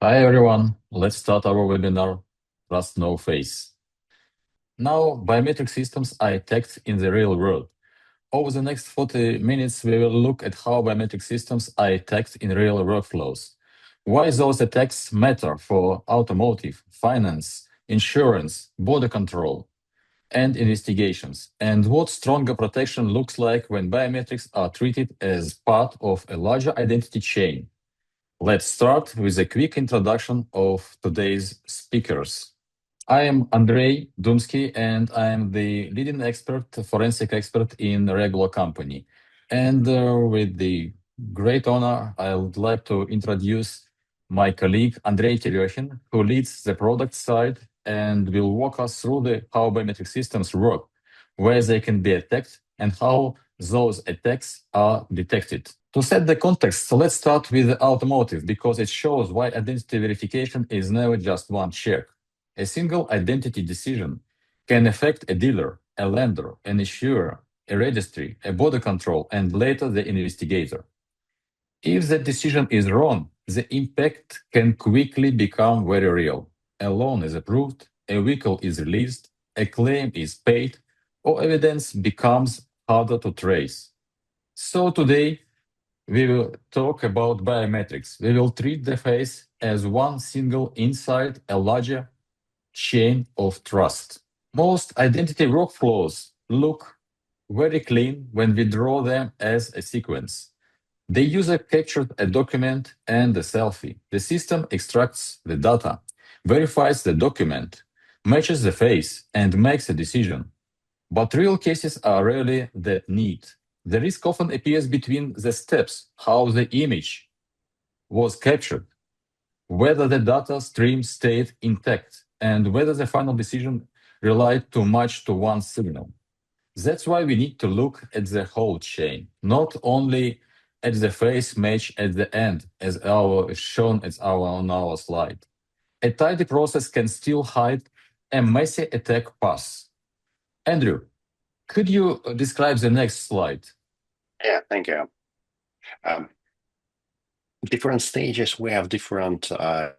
Hi everyone, let's start our webinar, Trust No Face. Now, biometric systems are attacked in the real world. Over the next 40 minutes, we will look at how biometric systems are attacked in real workflows. Why those attacks matter for automotive, finance, insurance, border control, and investigations, and what stronger protection looks like when biometrics are treated as part of a larger identity chain. Let's start with a quick introduction of today's speakers. I am Andrei Dumsky, and I am the leading forensic expert in Regula company. And with the great honor, I would like to introduce my colleague Andrei Terехин, who leads the product side and will walk us through how biometric systems work, where they can be attacked, and how those attacks are detected. To set the context, so let's start with the automotive because it shows why identity verification is never just one check. A single identity decision can affect a dealer, a lender, an issuer, a registry, a border control, and later the investigator. If the decision is wrong, the impact can quickly become very real. A loan is approved, a vehicle is released, a claim is paid, or evidence becomes harder to trace. So today, we will talk about biometrics. We will treat the face as one single inside a larger chain of trust. Most identity workflows look very clean when we draw them as a sequence. The user captured a document and a selfie. The system extracts the data, verifies the document, matches the face, and makes a decision. But real cases are rarely that neat. The risk often appears between the steps, how the image was captured, whether the data stream stayed intact, and whether the final decision relied too much to one signal. That's why we need to look at the whole chain, not only at the face match at the end, as shown on our slide. A tidy process can still hide a messy attack path. Andrew, could you describe the next slide? Yeah, thank you. Different stages, we have different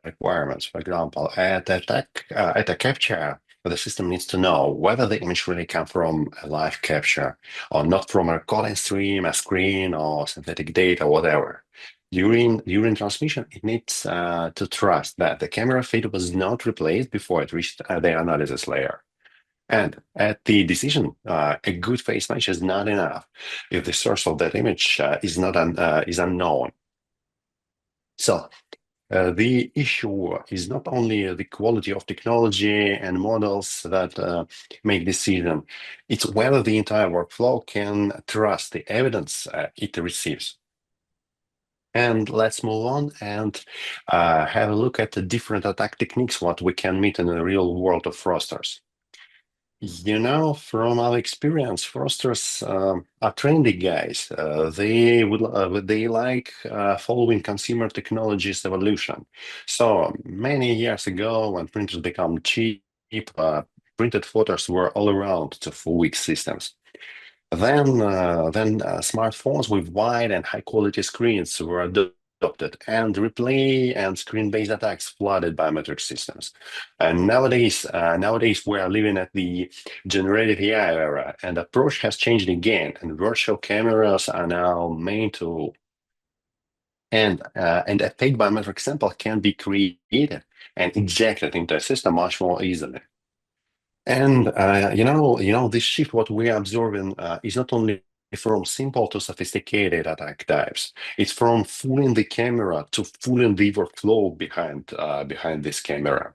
requirements. For example, at a capture, the system needs to know whether the image really come from a live capture or not from a recording stream, a screen, or synthetic data, whatever. During transmission, it needs to trust that the camera feed was not replaced before it reached the analysis layer. And at the decision, a good face match is not enough if the source of that image is unknown. So the issue is not only the quality of technology and models that make decision, it's whether the entire workflow can trust the evidence it receives. And let's move on and have a look at the different attack techniques, what we can meet in the real world of fraudsters. From our experience, fraudsters are trendy guys. They like following consumer technology's evolution. So many years ago, when printers became cheap, printed photos were all around to full week systems. Then smartphones with wide and high quality screens were adopted, and replay and screen-based attacks flooded biometric systems. And nowadays we are living at the generative AI era, and the approach has changed again. And virtual cameras are now main tool, and a fake biometric sample can be created and injected into a system much more easily. And this shift, what we are observing, is not only from simple to sophisticated attack types. It's from fooling the camera to fooling the workflow behind this camera.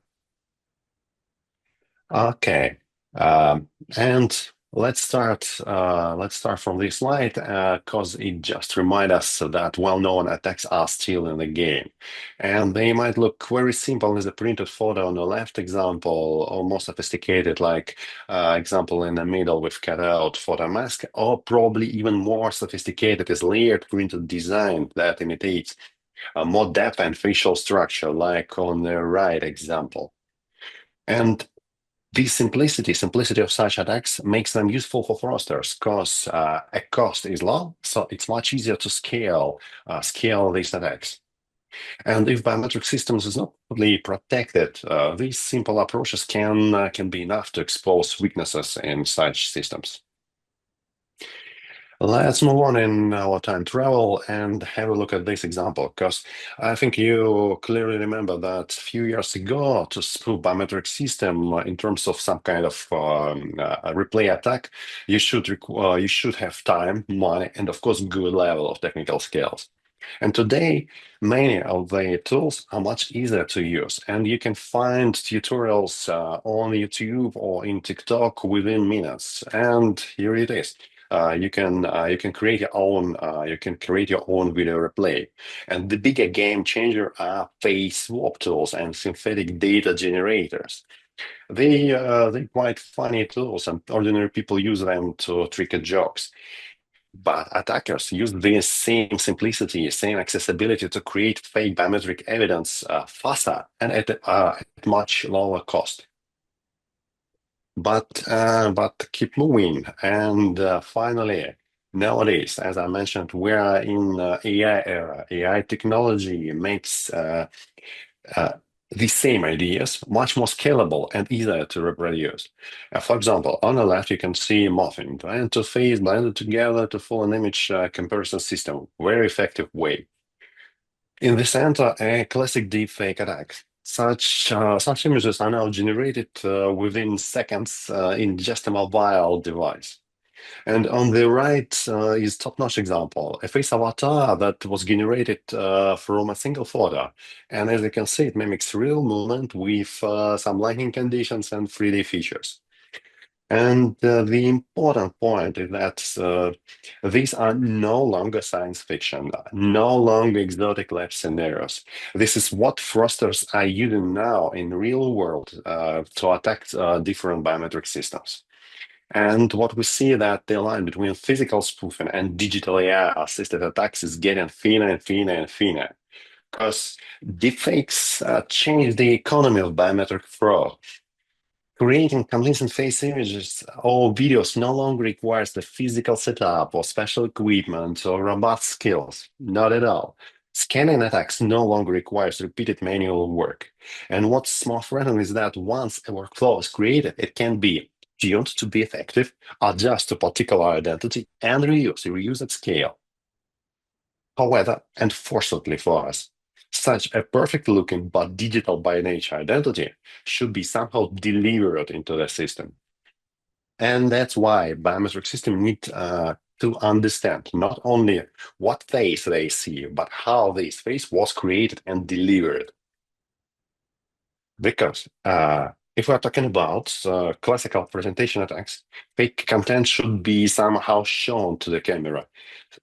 Okay, and let's start. Let's start from this slide because it just reminds us that well-known attacks are still in the game, and they might look very simple as a printed photo on the left example, or more sophisticated, like example in the middle with cutout photo mask, or probably even more sophisticated is layered printed design that imitates more depth and facial structure, like on the right example. And this simplicity of such attacks makes them useful for fraudsters because a cost is low, so it's much easier to scale these attacks. And if biometric systems is not fully protected, these simple approaches can be enough to expose weaknesses in such systems. Let's move on in our time travel and have a look at this example, because I think you clearly remember that a few years ago, to spoof biometric system in terms of some kind of replay attack, you should have time, money, and of course, good level of technical skills. And today, many of the tools are much easier to use, and you can find tutorials on YouTube or in TikTok within minutes. And here it is. You can create your own video replay. And the bigger game changer are face swap tools and synthetic data generators. They're quite funny tools, and ordinary people use them to trick jokes. But attackers use the same simplicity, same accessibility to create fake biometric evidence faster and at much lower cost. But keep moving. And finally, nowadays, as I mentioned, we are in AI era. AI technology makes uh, the same ideas much more scalable and easier to reproduce. For example, on the left, you can see morphing, trying to face blended together to form an image comparison system, very effective way. In the center, a classic deepfake attack. Such images are now generated within seconds in just a mobile device. And on the right is top-notch example, a face avatar that was generated from a single photo. And as you can see, it mimics real movement with some lighting conditions and 3D features. And the important point is that these are no longer science fiction, no longer exotic lab scenarios. This is what fraudsters are using now in real world to attack different biometric systems. And what we see that the line between physical spoofing and digital AI-assisted attacks is getting thinner and thinner and thinner. Because deepfakes change the economy of biometric fraud. Creating convincing face images or videos no longer requires the physical setup or special equipment or robust skills. Not at all. Scanning attacks no longer requires repeated manual work. And what's more threatening is that once a workflow is created, it can be tuned to be effective, adjust to particular identity, and reuse at scale. However, unfortunately for us, such a perfect looking but digital by nature identity should be somehow delivered into the system. And that's why biometric systems need to understand not only what face they see, but how this face was created and delivered. Because if we're talking about classical presentation attacks, fake content should be somehow shown to the camera.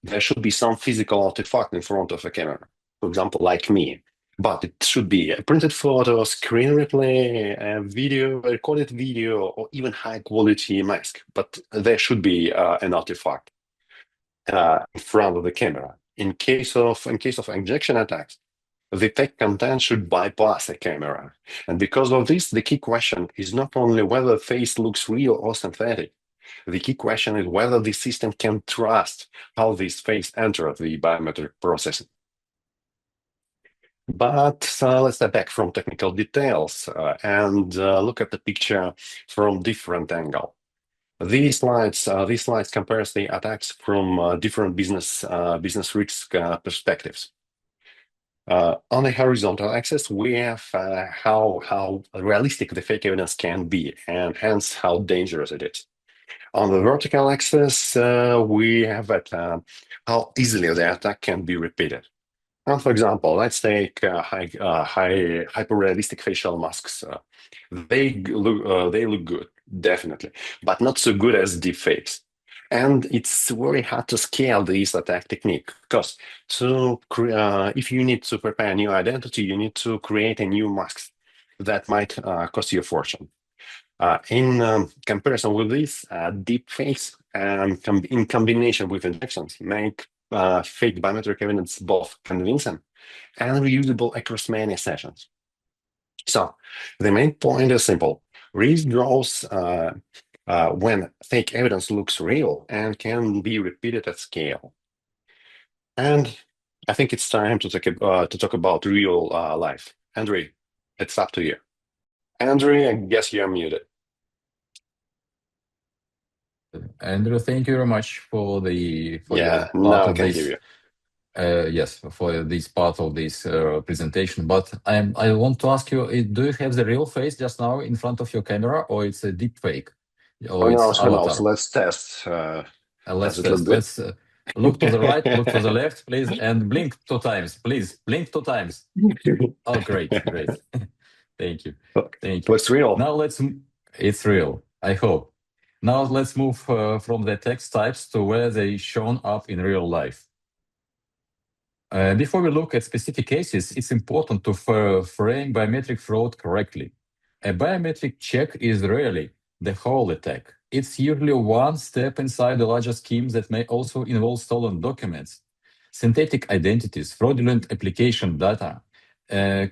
There should be some physical artifact in front of a camera, for example, like me. But it should be a printed photo, screen replay, a video, a recorded video, or even high quality mask. But there should be an artifact in front of the camera. In case of injection attacks, the fake content should bypass a camera. And because of this, the key question is not only whether the face looks real or synthetic. The key question is whether the system can trust how this face enters the biometric processing. But let's step back from technical details and look at the picture from different angle. These slides compares the attacks from different business risk perspectives. On the horizontal axis, we have how realistic the fake evidence can be, and hence how dangerous it is. On the vertical axis, we have how easily the attack can be repeated. And for example, let's take hyper-realistic facial masks. They look good, definitely, but not so good as deepfakes. And it's very hard to scale this attack technique because if you need to prepare a new identity, you need to create a new mask that might cost you a fortune. In comparison with this, deepfakes in combination with injections make fake biometric evidence both convincing and reusable across many sessions. So the main point is simple. Risk grows when fake evidence looks real and can be repeated at scale. And I think it's time to talk about real life. Andrew, it's up to you. Andrew, I guess you're muted. Andrew, thank you very much for Yeah, your part now I of can hear this. you. Yes, for this part of this presentation. But I want to ask you: do you have the real face just now in front of your camera, or it's a deep fake, Who or it's knows? Who knows? avatar? Let's test. Does Let's it look test. good? Let's look to the right, look to the left, please, and blink 2 times. Please blink 2 times. Oh, great, great. Thank you, thank you. Looks real. Now it's real. I hope. Now let's move from the text types to where they shown up in real life. Before we look at specific cases, it's important to frame biometric fraud correctly. A biometric check is rarely the whole attack. It's usually one step inside a larger scheme that may also involve stolen documents, synthetic identities, fraudulent application data,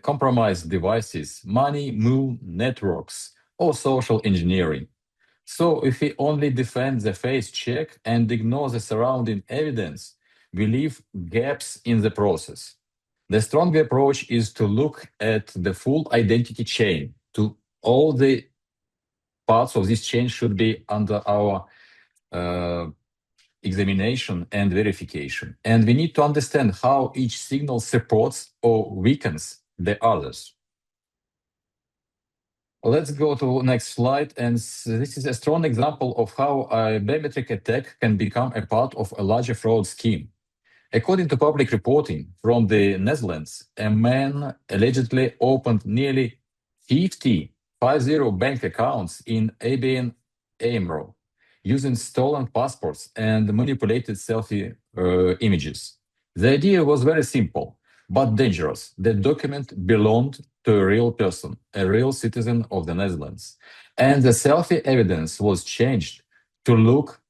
compromised devices, money move networks, or social engineering. So if we only defend the face check and ignore the surrounding evidence, we leave gaps in the process. The stronger approach is to look at the full identity chain. To all the parts of this chain should be under our uh, examination and verification. And we need to understand how each signal supports or weakens the others. Let's go to next slide. And this is a strong example of how a biometric attack can become a part of a larger fraud scheme. According to public reporting from the Netherlands, a man allegedly opened nearly 50 bank accounts in ABN AMRO using stolen passports and manipulated selfie images. The idea was very simple but dangerous. The document belonged to a real person, a real citizen of the Netherlands, and the selfie evidence was changed to look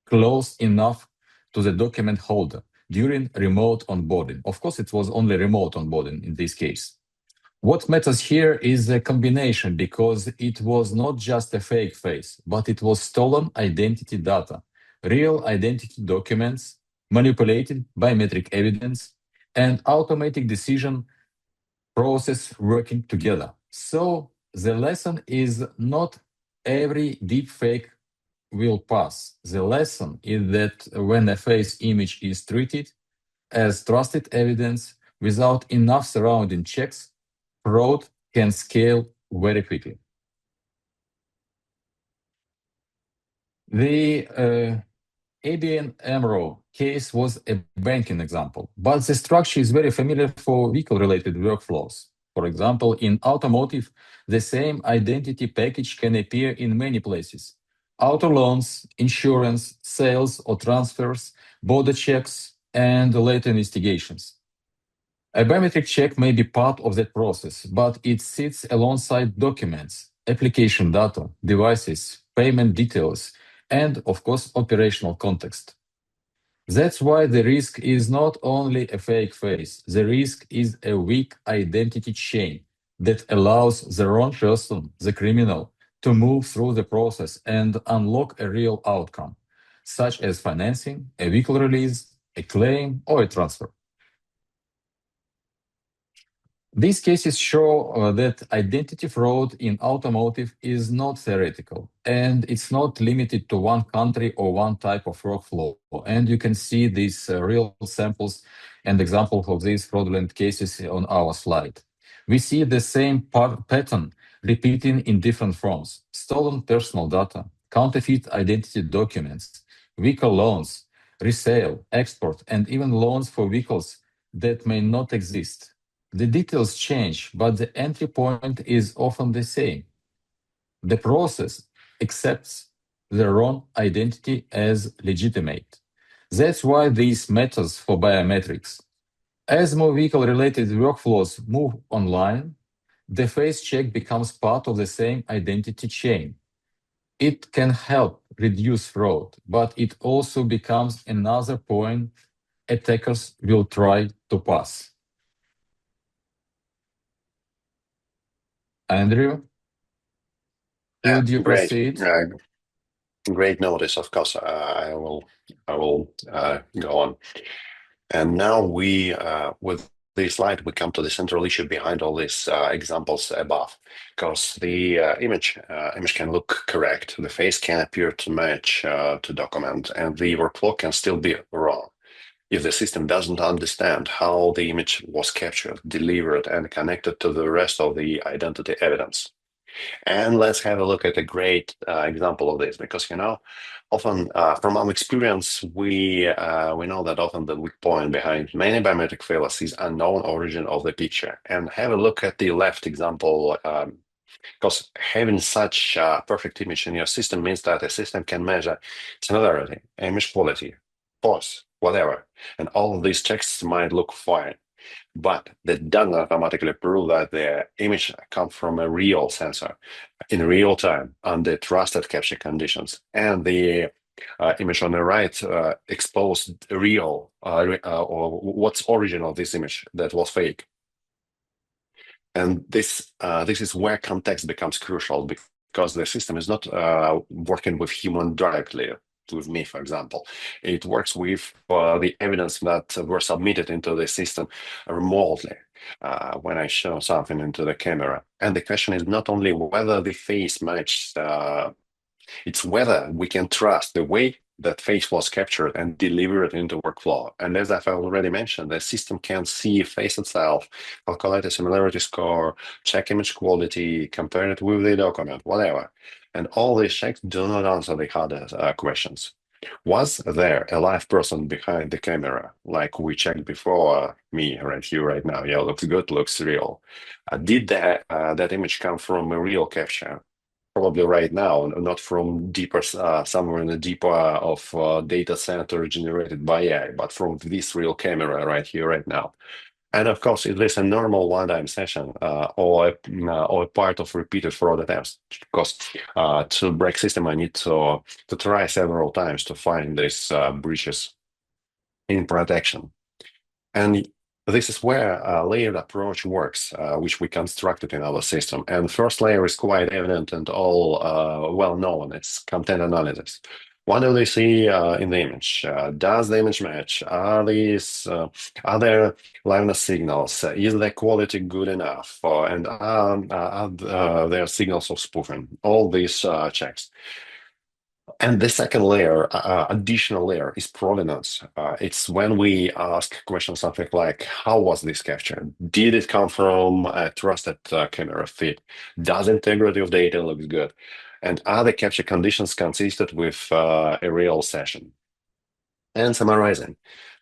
close enough to the document holder during remote onboarding. Of course, it was only remote onboarding in this case. What matters here is the combination because it was not just a fake face, but it was stolen identity data, real identity documents, manipulated biometric evidence, and automatic decision process working together. So the lesson is not every deep fake will pass. The lesson is that when a face image is treated as trusted evidence without enough surrounding checks, fraud can scale very quickly. The ABN AMRO case was a banking example, but the structure is very familiar for vehicle-related workflows. For example, in automotive, the same identity package can appear in many places. Auto loans, insurance, sales or transfers, border checks, and later investigations. A biometric check may be part of that process, but it sits alongside documents, application data, devices, payment details, and, of course, operational context. That's why the risk is not only a fake face, the risk is a weak identity chain that allows the wrong person, the criminal, to move through the process and unlock a real outcome, such as financing, a vehicle release, a claim, or a transfer. These cases show that identity fraud in automotive is not theoretical and it's not limited to one country or one type of workflow. And you can see these real samples and examples of these fraudulent cases on our slide. We see the same pattern repeating in different forms: stolen personal data, counterfeit identity documents, vehicle loans, resale, export, and even loans for vehicles that may not exist. The details change, but the entry point is often the same. The process accepts the wrong identity as legitimate. That's why these matters for biometrics. As more vehicle-related workflows move online, the face check becomes part of the same identity chain. It can help reduce fraud, but it also becomes another point attackers will try to pass. Andrew? Yeah, Could you great. proceed? Great notice, of course. I will go on. And now with this slide, we come to the central issue behind all these examples above, because the image can look correct, the face can appear to match to document, and the workflow can still be wrong if the system doesn't understand how the image was captured, delivered, and connected to the rest of the identity evidence. And let's have a look at a great example of this, because often from our experience, we know that often the weak point behind many biometric failures is unknown origin of the picture. And have a look at the left example, because having such a perfect image in your system means that the system can measure similarity, image quality, pose, whatever, and all of these checks might look fine. But that doesn't automatically prove that the image comes from a real sensor in real time under trusted capture conditions. And the image on the right exposed real or what's origin of this image that was fake. And this is where context becomes crucial, because the system is not working with human directly, with me, for example. It works with the evidence that were submitted into the system remotely when I show something into the camera. And the question is not only whether the face matches, it's whether we can trust the way that face was captured and delivered into workflow. And as I've already mentioned, the system can see face itself, calculate a similarity score, check image quality, compare it with the document, whatever. And all these checks do not answer the hardest questions. Was there a live person behind the camera, like we checked before? Me right here, right now. Yeah, looks good, looks real. Did that image come from a real capture? Probably right now, not from deeper, somewhere in the deeper of data center generated by AI, but from this real camera right here, right now. And of course, it is a normal one-time session or a part of repeated fraud attempts. Because to break system, I need to try several times to find these breaches in protection. And this is where a layered approach works, which we constructed in our system. And the first layer is quite evident and all well known. It's content analysis. What do they see in the image? Does the image match? Are there liveness signals? Is the quality good enough? And are there signals of spoofing? All these checks. And the second layer, additional layer, is provenance. It's when we ask questions something like, how was this captured? Did it come from a trusted camera feed? Does integrity of data look good? And are the capture conditions consistent with a real session? And summarizing,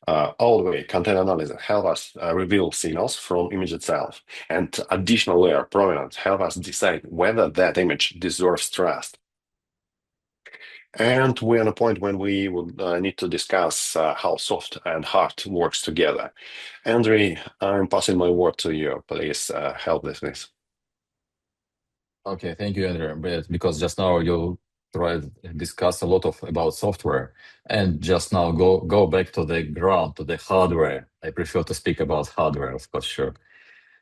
all the way, content analysis help us reveal signals from image itself. And additional layer, provenance, help us decide whether that image deserves trust. And we're on a point when we would need to discuss how soft and hard works together. Andrei, I'm passing my word to you. Please help with this. Okay, thank you, Andrew. But because just now you tried to discuss a lot of about software, and just now go back to the ground, to the hardware. I prefer to speak about hardware, of course, sure.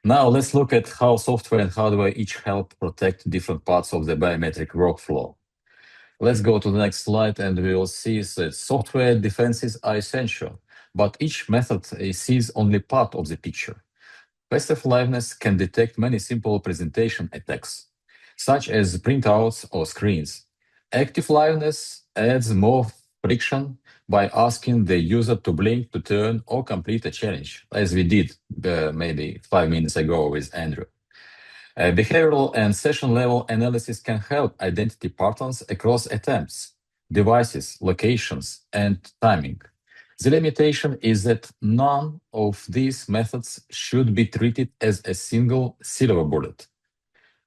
Now let's look at how software and hardware each help protect different parts of the biometric workflow. Let's go to the next slide, and we will see that software defenses are essential, but each method sees only part of the picture. Passive liveness can detect many simple presentation attacks, such as printouts or screens. Active liveness adds more friction by asking the user to blink, to turn, or complete a challenge, as we did maybe 5 minutes ago with Andrew. Behavioral and session level analysis can help identity patterns across attempts, devices, locations, and timing. The limitation is that none of these methods should be treated as a single silver bullet.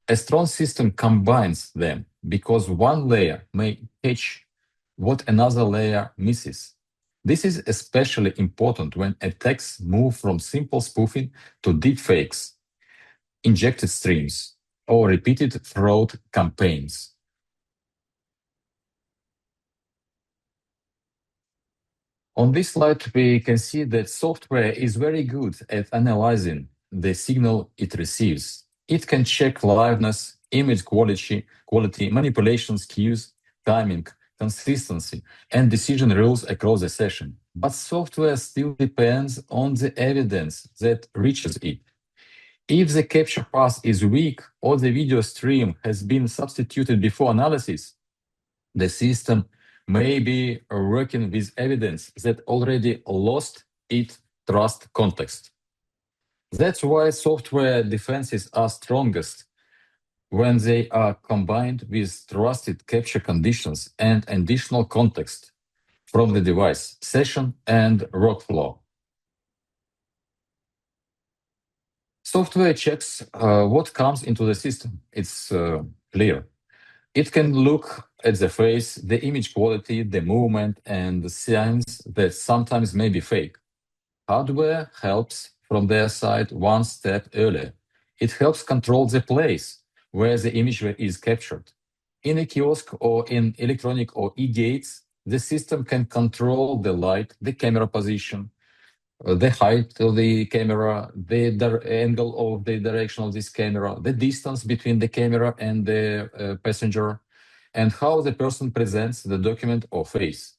A strong system combines them because one layer may catch what another layer misses. This is especially important when attacks move from simple spoofing to deepfakes, injected streams, or repeated fraud campaigns. On this slide, we can see that software is very good at analyzing the signal it receives. It can check liveness, image quality, manipulation cues, timing, consistency, and decision rules across the session. But software still depends on the evidence that reaches it. If the capture path is weak or the video stream has been substituted before analysis, the system may be working with evidence that already lost its trust context. That's why software defenses are strongest when they are combined with trusted capture conditions and additional context from the device, session, and workflow. Software checks what comes into the system. It's clear. It can look at the face, the image quality, the movement, and the signs that sometimes may be fake. Hardware helps from their side one step earlier. It helps control the place where the image is captured. In a kiosk or in electronic or e-gates, the system can control the light, the camera position, the height of the camera, the angle of the direction of this camera, the distance between the camera and the passenger, and how the person presents the document or face.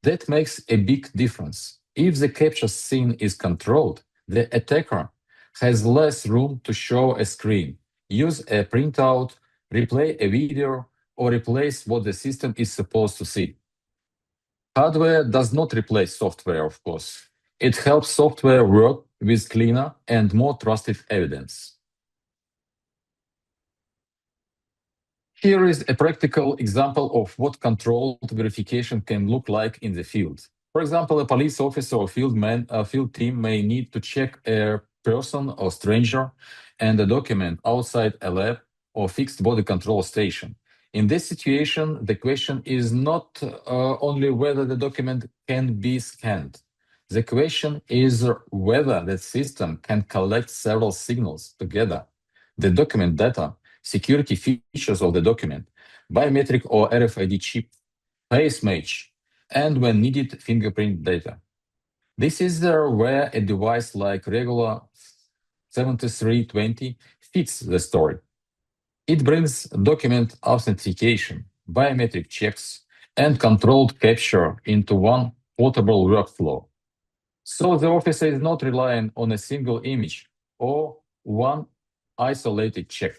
That makes a big difference. If the capture scene is controlled, the attacker has less room to show a screen, use a printout, replay a video, or replace what the system is supposed to see. Hardware does not replace software, of course. It helps software work with cleaner and more trusted evidence. Here is a practical example of what controlled verification can look like in the field. For example, a police officer or field team may need to check a person or stranger and a document outside a lab or fixed body control station. In this situation, the question is not only whether the document can be scanned. The question is whether the system can collect several signals together. The document data, security features of the document, biometric or RFID chip, face match, and when needed, fingerprint data. This is where a device like Regula 7320 fits the story. It brings document authentication, biometric checks, and controlled capture into one portable workflow. So the officer is not relying on a single image or one isolated check.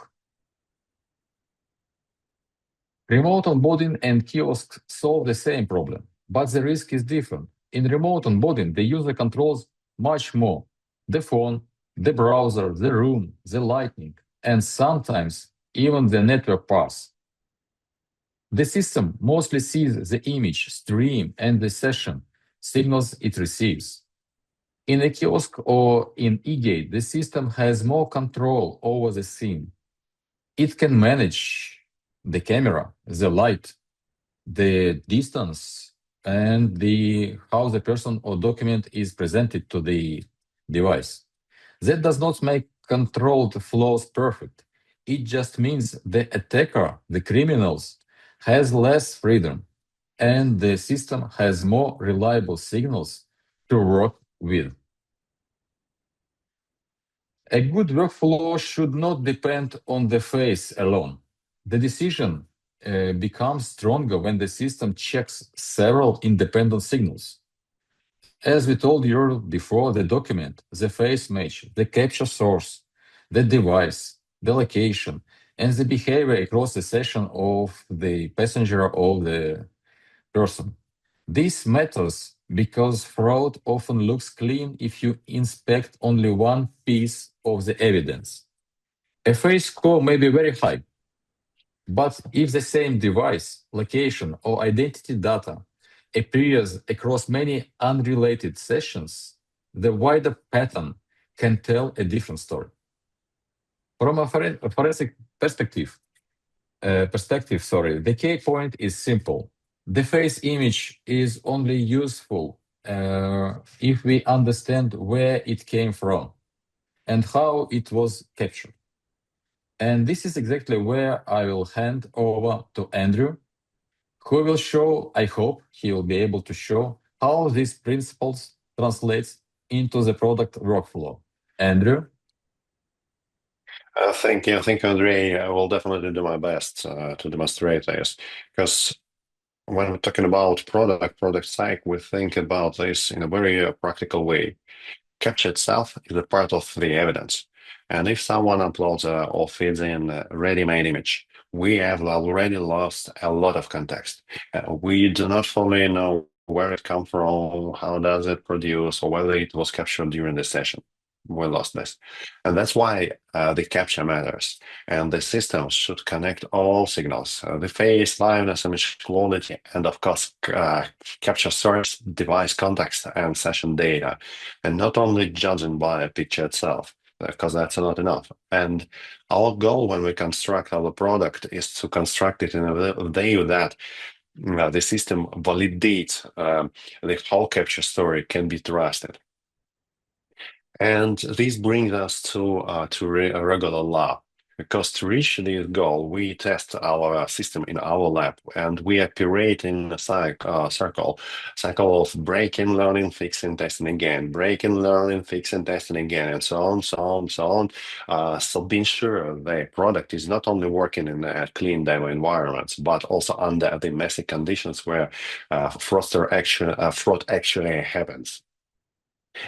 Remote onboarding and kiosks solve the same problem, but the risk is different. In remote onboarding, the user controls much more: the phone, the browser, the room, the lighting, and sometimes even the network path. The system mostly sees the image, stream, and the session signals it receives. In a kiosk or in eGate, the system has more control over the scene. It can manage the camera, the light, the distance, and how the person or document is presented to the device. That does not make controlled flows perfect. It just means the attacker, the criminals, has less freedom, and the system has more reliable signals to work with. A good workflow should not depend on the face alone. The decision becomes stronger when the system checks several independent signals. As we told you before, the document, the face match, the capture source, the device, the location, and the behavior across the session of the passenger or the person. This matters because fraud often looks clean if you inspect only one piece of the evidence. A face score may be very high, but if the same device, location, or identity data appears across many unrelated sessions, the wider pattern can tell a different story. From a forensic perspective, the key point is simple. The face image is only useful if we understand where it came from and how it was captured. And this is exactly where I will hand over to Andrew, who will show, I hope he will be able to show how these principles translates into the product workflow. Andrew? Thank you, Andrei. I will definitely do my best to demonstrate this because when we're talking about product psych, we think about this in a very practical way. Capture itself is a part of the evidence. And if someone uploads or feeds in a ready-made image, we have already lost a lot of context. We do not fully know where it come from, how does it produce, or whether it was captured during the session. We lost this. And that's why the capture matters. And the system should connect all signals, the face, liveness, image quality, and of course, capture source, device context, and session data, and not only judging by a picture itself, because that's not enough. And our goal when we construct our product is to construct it in a way that the system validates the whole capture story can be trusted. And this brings us to a regular lab. Because to reach this goal, we test our system in our lab, and we operate in a cycle of breaking, learning, fixing, testing again, breaking, learning, fixing, testing again, and so on, so on, so on. So being sure the product is not only working in clean demo environments, but also under the messy conditions where fraud actually happens.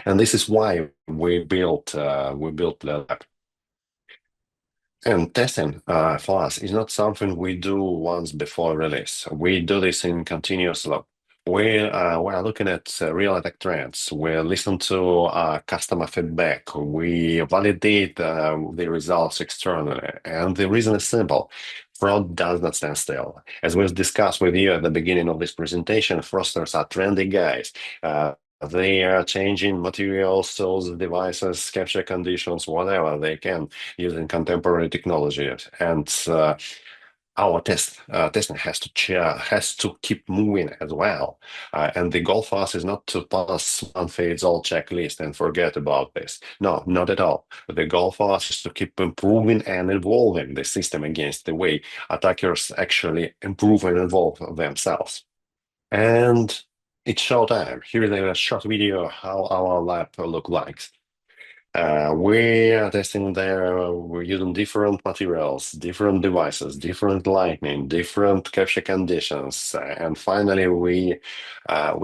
And this is why we built the lab. And testing for us is not something we do once before release. We do this in continuous loop. We're looking at real attack trends. We listen to customer feedback. We validate the results externally. And the reason is simple. Fraud does not stand still. As we've discussed with you at the beginning of this presentation, fraudsters are trendy guys. They are changing materials, tools, devices, capture conditions, whatever they can using contemporary technology. And our testing has to keep moving as well. And the goal for us is not to pass one fades all checklist and forget about this. No, not at all. The goal for us is to keep improving and evolving the system against the way attackers actually improve and evolve themselves. And it's showtime. Here is a short video how our lab look like. We are testing there. We're using different materials, different devices, different lighting, different capture conditions, and finally we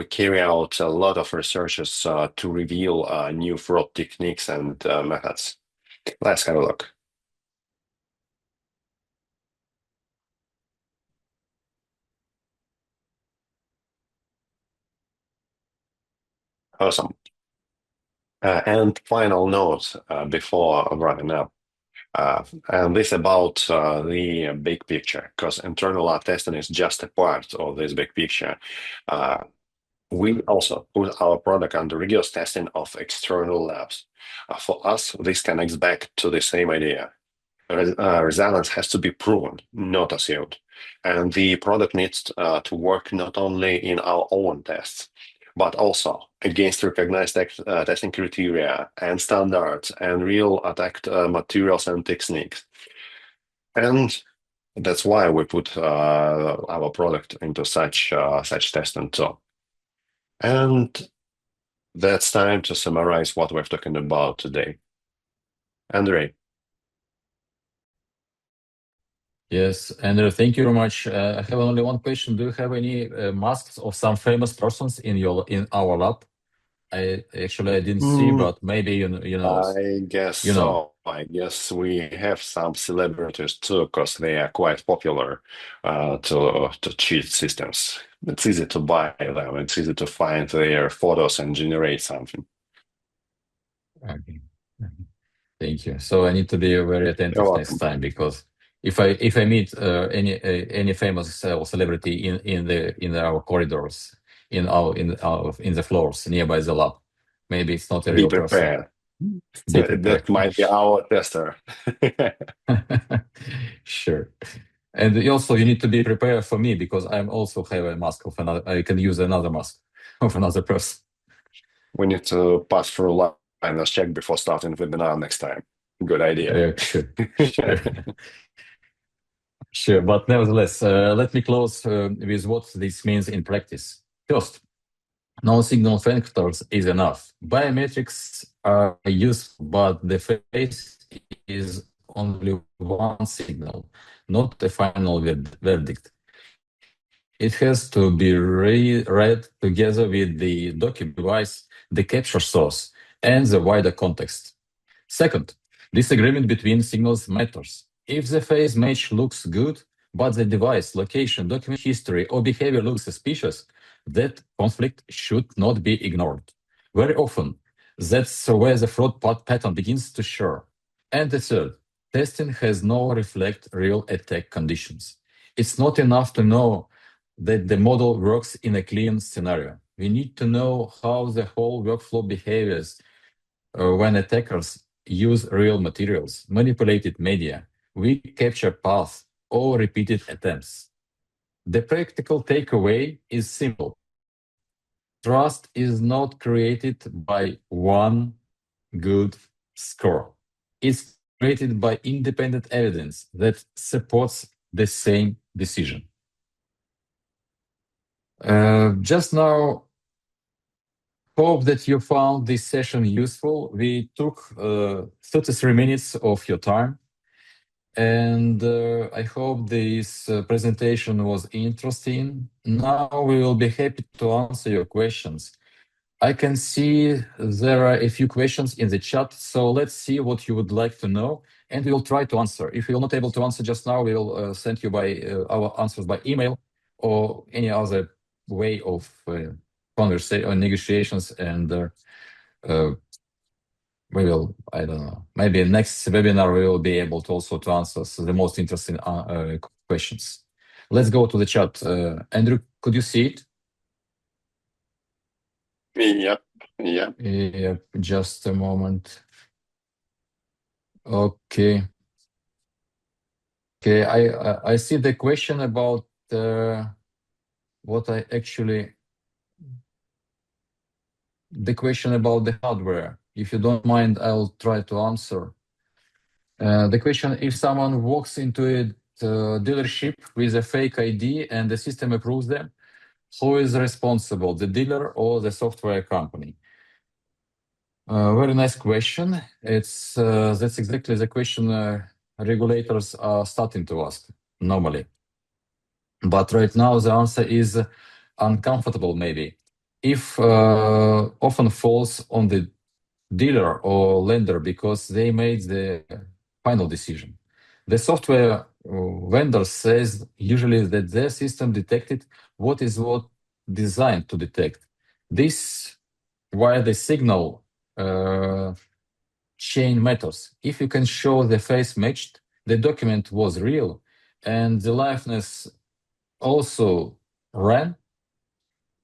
carry out a lot of researches to reveal new fraud techniques and methods. Let's have a look. Awesome. And final note before wrapping up. And this about the big picture, because internal lab testing is just a part of this big picture. Uh, we also put our product under rigorous testing of external labs. For us, this connects back to the same idea. Resilience has to be proven, not assumed. And the product needs to work not only in our own tests, but also against recognized testing criteria and standards and real attacked materials and techniques. And that's why we put our product into such testing too. And that's time to summarize what we're talking about today. Andre, Yes, Andrew, thank you very much. I have only one question. Do you have any masks of some famous persons in our lab? I didn't see, Hmm, but maybe I guess you know. so. I guess we have some celebrities too, because they are quite popular to cheat systems. It's easy to buy them. It's easy to find their photos and generate something. Okay. Mhm. Thank you. So I need to be very You're attentive next welcome. time because if I meet any famous celebrity in our corridors, in the floors nearby the lab, maybe it's not a Be real person. prepared. Be That prepared. might be our tester. Sure. And also you need to be prepared for me because I'm also have a mask of another. I can use another mask of another person. We need to pass through liners check before starting webinar next time. Good idea. Sure. Sure. Sure. But nevertheless, let me close with what this means in practice. First, no signal factors is enough. Biometrics are useful, but the face is only one signal, not a final verdict. It has to be read together with the document device, the capture source, and the wider context. Second, disagreement between signals matters. If the phase match looks good, but the device, location, document history, or behavior looks suspicious, that conflict should not be ignored. Very often, that's where the fraud pattern begins to show. And the third, testing has no reflect real attack conditions. It's not enough to know that the model works in a clean scenario. We need to know how the whole workflow behaves when attackers use real materials, manipulated media, weak capture paths, or repeated attempts. The practical takeaway is simple. Trust is not created by one good score. It's created by independent evidence that supports the same decision. Just now, hope that you found this session useful. We took 33 minutes of your time, and I hope this presentation was interesting. Now we will be happy to answer your questions. I can see there are a few questions in the chat, so let's see what you would like to know, and we will try to answer. If you're not able to answer just now, we'll send you our answers by email or any other way of conversation or negotiations, and we will, I don't know, maybe next webinar we will be able to also to answer the most interesting questions. Let's go to the chat. Andrew, could you see it? Yep. Yeah. Yep, just a moment. Okay. Okay, I see the question about what I actually the question about the hardware. If you don't mind, I'll try to answer. The question: if someone walks into a dealership with a fake ID and the system approves them, who is responsible, the dealer or the software company? Very nice question. It's that's exactly the question regulators are starting to ask normally. But right now the answer is uncomfortable maybe. If often falls on the dealer or lender because they made the final decision. The software vendor says usually that their system detected what designed to detect. This why the signal chain matters. If you can show the face matched, the document was real, and the liveness also ran,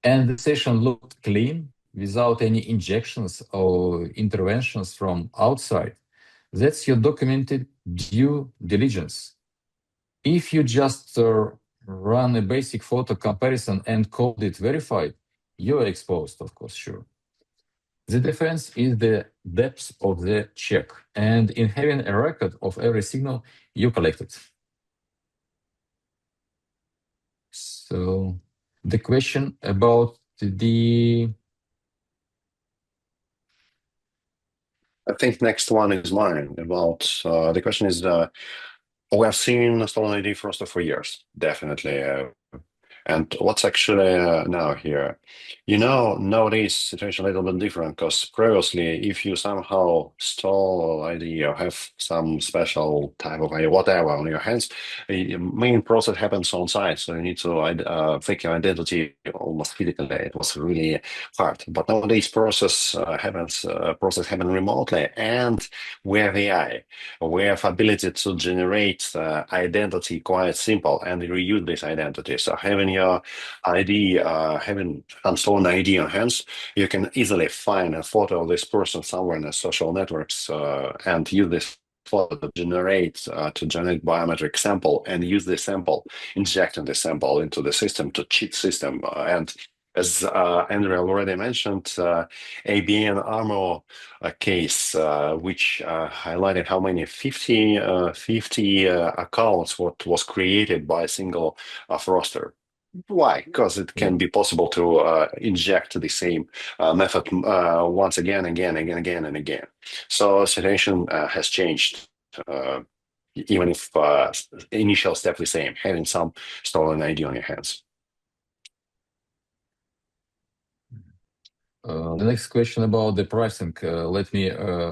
and the session looked clean without any injections or interventions from outside, that's your documented due diligence. If you just run a basic photo comparison and called it verified, you're exposed, of course, sure. The difference is the depth of the check and in having a record of every signal you collected. So the question about I think next one is mine about the question is we have seen stolen ID for years, definitely. And what's actually now here? Nowadays situation a little bit different because previously, if you somehow stole ID or have some special type of ID, whatever on your hands, the main process happens on site. So you need to fake your identity almost physically. It was really hard. But nowadays process happen remotely, and we have AI. We have ability to generate identity quite simple and reuse this identity. So having your ID, having unstolen ID on hands, you can easily find a photo of this person somewhere in the social networks and use this photo to generate biometric sample and use the sample, injecting the sample into the system to cheat system. And as Andrea already mentioned, ABN AMRO case, which highlighted how many 50 accounts what was created by a single fraudster. Why? Because it can be possible to inject the same method once again, again, and again. So situation has changed, even if initial step the same, having some stolen ID on your hands. The next question about the pricing. Let me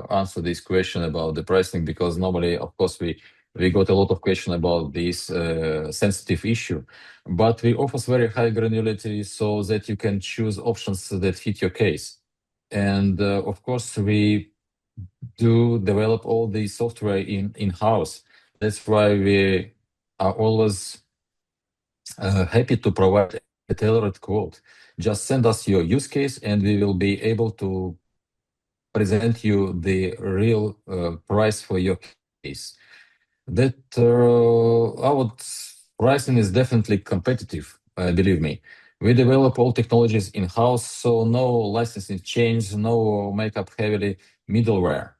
answer this question about the pricing because normally, of course, we got a lot of question about this sensitive issue, but we offer very high granularity so that you can choose options that fit your case. And of course, we do develop all the software in-house. That's why we are always happy to provide a tailored quote. Just send us your use case, and we will be able to present you the real price for your case. That our pricing is definitely competitive, believe me. We develop all technologies in-house, so no licensing change, no makeup heavily middleware.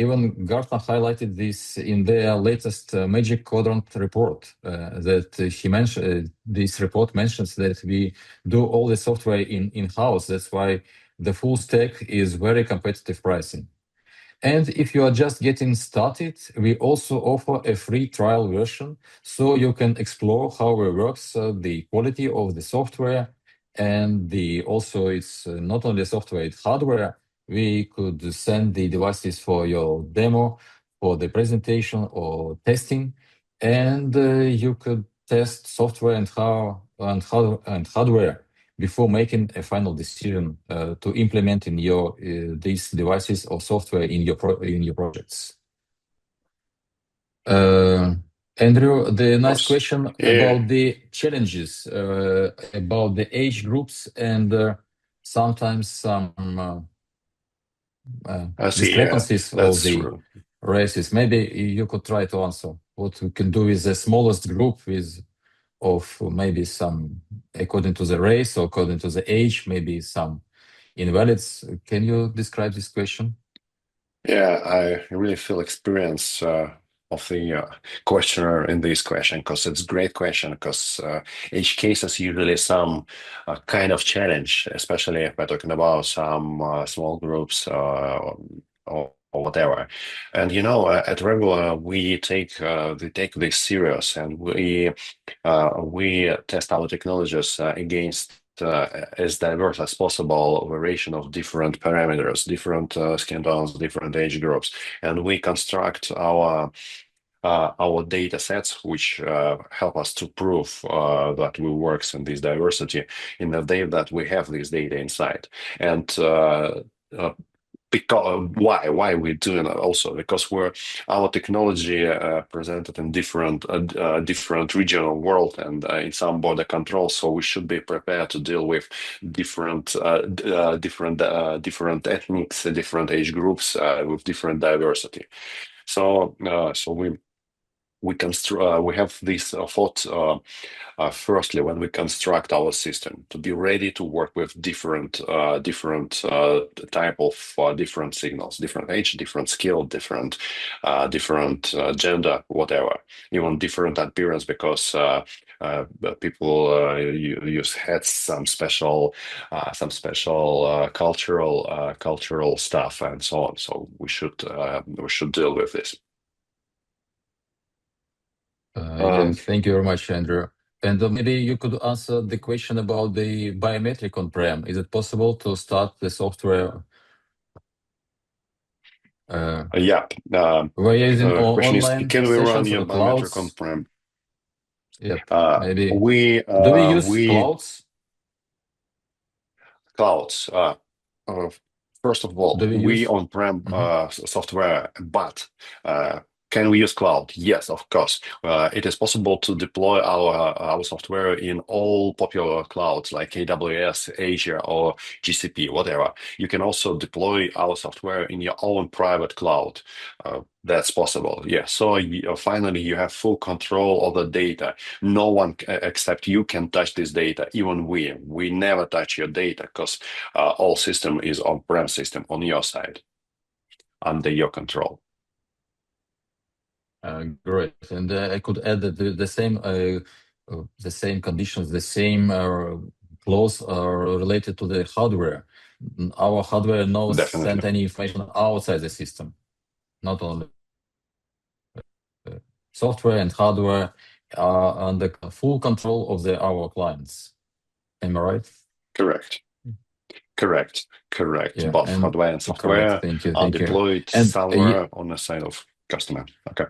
Even Gartner highlighted this in their latest Magic Quadrant report. That he mentioned, this report mentions that we do all the software in-house. That's why the full stack is very competitive pricing. And if you are just getting started, we also offer a free trial version so you can explore how it works, the quality of the software, and the also it's not only software, it's hardware. We could send the devices for your demo, for the presentation or testing, and you could test software and hardware before making a final decision to implement in your these devices or software in your projects. Uh, Andrew, the Of nice course. question Yeah, about the challenges, about the age groups and sometimes some I see. Yeah, discrepancies of that's the true. races. Maybe you could try to answer what we can do with the smallest group with of maybe some according to the race or according to the age, maybe some invalids. Can you describe this question? Yeah, I really feel experience of the questioner in this question because it's a great question because each case is usually some kind of challenge, especially if we're talking about some small groups or whatever. And at Regula we take this serious and we test our technologies against as diverse as possible variation of different parameters, different skin tones, different age groups, and we construct our data sets, which help us to prove that we works in this diversity in the day that we have this data inside. And uh, because why we're doing it also because we're our technology presented in different regional world and in some border controls, so we should be prepared to deal with different ethnics, different age groups with different diversity. So we have this thought. Firstly, when we construct our system, to be ready to work with different type of different signals, different age, different skill, different gender, whatever, even different appearance, because people use hats, some special cultural stuff, and so on. So we should deal with this. Yeah, Um, thank you very much, Andrew. And maybe you could answer the question about the biometric on-prem. Is it possible to start the software uh, yeah. we're using Question is, online can we run sessions your or biometric clouds? on-prem? Yep, Uh, maybe. we Do we uh, use we clouds? clouds. Uh, First of all, Do we we use? on-prem Mhm. software, but can we use cloud? Yes, of course. It is possible to deploy our software in all popular clouds like AWS, Azure, or GCP, whatever. You can also deploy our software in your own private cloud. That's possible. Yeah. So finally, you have full control of the data. No one except you can touch this data. Even we never touch your data because all system is on-prem system on your side under your control. Great. And I could add that the same conditions, the same clause are related to the hardware. Our hardware knows Definitely send any information outside the system, not only software and hardware are under full control of our clients. Am I right? correct. Correct. Yeah, Both and hardware and correct. software Thank you, are thank you. deployed And somewhere on the side of customer. Okay.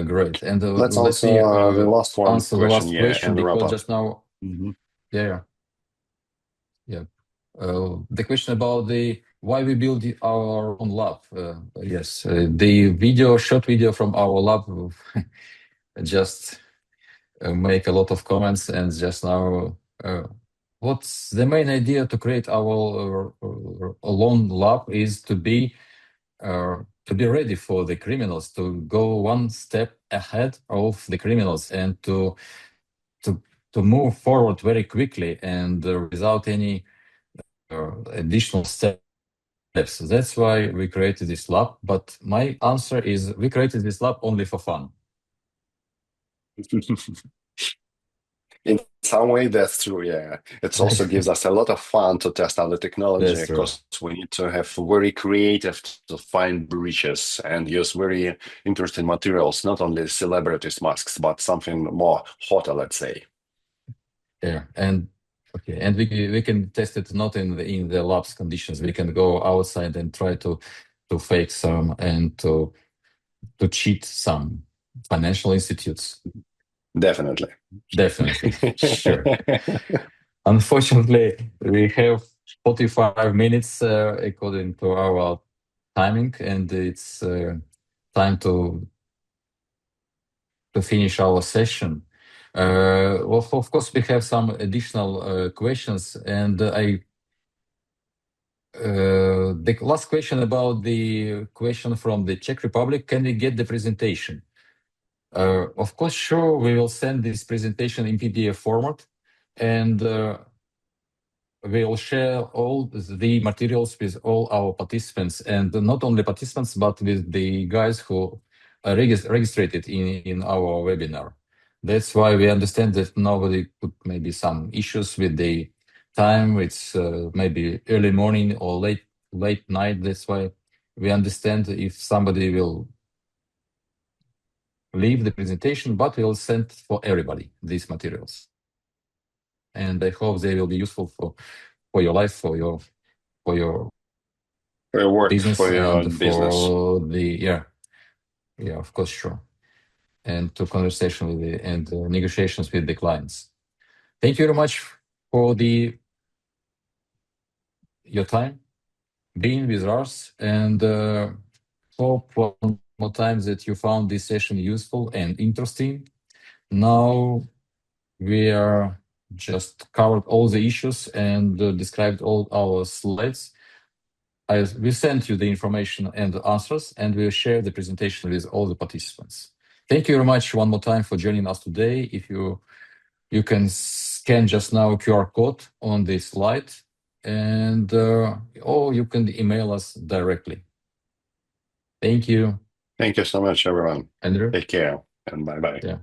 great. And Let's let answer me the last one answer the question, last yeah, question and wrap because up. just now, Mhm. yeah, yeah. The question about the why we build our own lab. Yes, the short video from our lab just make a lot of comments and just now. What's the main idea to create our own lab is to be ready for the criminals, to go one step ahead of the criminals, and to to move forward very quickly and without any additional steps. That's why we created this lab. But my answer is we created this lab only for fun. In some way, that's true. Yeah, it also gives us a lot of fun to test out the technology That's true. because we need to have very creative to find breaches and use very interesting materials, not only celebrities' masks, but something more hotter, let's say. Yeah, and okay, and we can test it not in the lab's conditions. We can go outside and try to fake some and to cheat some financial institutes. Definitely. Definitely, sure. Unfortunately, we have 45 minutes according to our timing, and it's time to finish our session. Well, of course, we have some additional questions, and the last question about the question from the Czech Republic: can we get the presentation? Of course, sure. We will send this presentation in PDF format, and we'll share all the materials with all our participants, and not only participants, but with the guys who are registered in our webinar. That's why we understand that nobody put maybe some issues with the time. It's maybe early morning or late night. That's why we understand if somebody will leave the presentation, but we'll send for everybody these materials. And I hope they will be useful for your life, for your For your work, business for your and business. for the yeah, of course, sure, and to conversation with the and negotiations with the clients. Thank you very much for your time being with us, and hope one more time that you found this session useful and interesting. Now we are just covered all the issues and described all our slides. We sent you the information and the answers, and we'll share the presentation with all the participants. Thank you very much one more time for joining us today. If you can scan just now QR code on this slide, and or you can email us directly. Thank you. Thank you so much, everyone. Andrew? Take care and bye bye. Yeah.